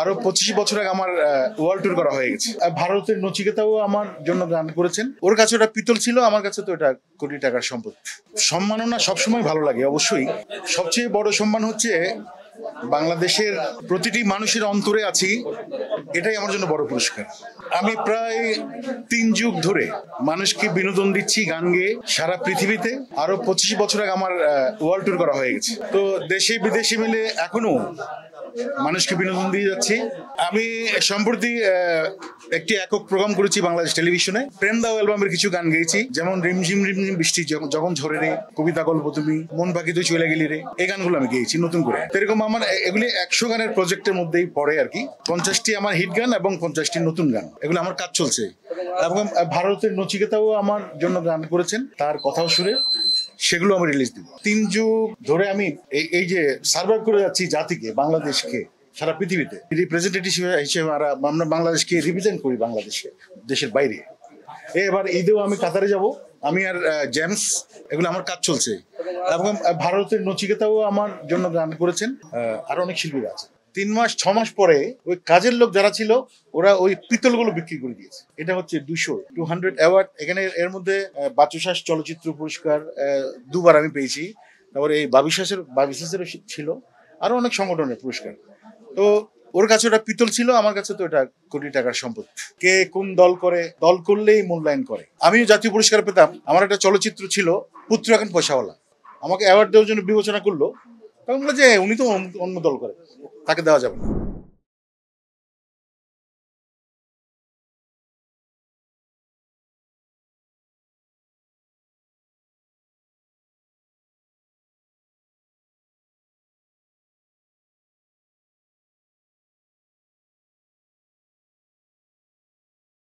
আরো 25 বছর আগে আমার ওয়ার্ল্ড ট্যুর করা হয়ে গেছে। ভারতের নচিকেতাও আমার জন্য গান করেছেন। ওর কাছে ওটা পিতল ছিল, আমার কাছে তো এটা কোটি টাকার সম্পদ। সম্মাননা সবসময় ভালো লাগে, অবশ্যই। সবচেয়ে বড় সম্মান হচ্ছে বাংলাদেশের প্রতিটি মানুষের অন্তরে আছি, এটাই আমার জন্য বড় পুরস্কার। আমি প্রায় 3 যুগ ধরে মানুষকে বিনোদন দিচ্ছি গান গেয়ে সারা পৃথিবীতে। আরো 25 বছর আগে আমার ওয়ার্ল্ড ট্যুর করা হয়ে গেছে। তো দেশে বিদেশে মিলে এখনো মানুষকে বিনোদন দিয়ে যাচ্ছি। আমি সম্প্রতি একটি একক প্রোগ্রাম করেছি বাংলাদেশ টেলিভিশনে। প্রেম দাও অ্যালবামের কিছু গান গেয়েছি, যেমন রিমঝিম রিমঝিম বৃষ্টি যখন ঝরে রে, কবিতা গল্প তুমি, মন পাখি তুই চলে গেলি রে, এই গানগুলো আমি গেয়েছি নতুন করে। এরকম আমার এগুলি 100 গানের প্রজেক্টের মধ্যেই পড়ে আর কি। 50টি আমার হিট গান এবং 50টি নতুন গান, এগুলো আমার কাজ চলছে। এবং ভারতের নচিকেতাও আমার জন্য গান করেছেন, তার কথাও সুরে, সেগুলো আমি রিলিজ দিব। 3 যুগ ধরে আমি এই যে সার্ভাইভ করে যাচ্ছি জাতিকে, বাংলাদেশকে সারা পৃথিবীতে রিপ্রেজেন্টেটিভ হিসেবে আমরা বাংলাদেশকে রিপ্রেজেন্ট করি বাংলাদেশে, দেশের বাইরে। এবার ঈদেও আমি কাতারে যাব, আমি আর জেমস, এগুলো আমার কাজ চলছে। এবং ভারতের নচিকেতাও আমার জন্য গান করেছেন, আরো অনেক শিল্পীরা আছে। 3 মাস 6 মাস পরে ওই কাজের লোক যারা ছিল ওরা ওই পিতলগুলো বিক্রি করে দিয়েছে। এটা হচ্ছে 200 অ্যাওয়ার্ড। এখানে এর মধ্যে বাচুশাস চলচ্চিত্র পুরস্কার 2 বার আমি পেয়েছি। তারপরে এই বাবিশাসেরও ছিল, আরো অনেক সংগঠনের পুরস্কার। তো ওর কাছে ওটা পিতল ছিল, আমার কাছে তো এটা কোটি টাকার সম্পদ। কে কোন দল করে, দল করলেই মূল্যায়ন করে। আমিও জাতীয় পুরস্কার পেতাম, আমার একটা চলচ্চিত্র ছিল, পুত্র এখন পয়সাওয়ালা। আমাকে অ্যাওয়ার্ড দেওয়ার জন্য বিবেচনা করলো, তখন বললো যে উনি তো অন্য দল করে, তাকে দেওয়া যাবে না।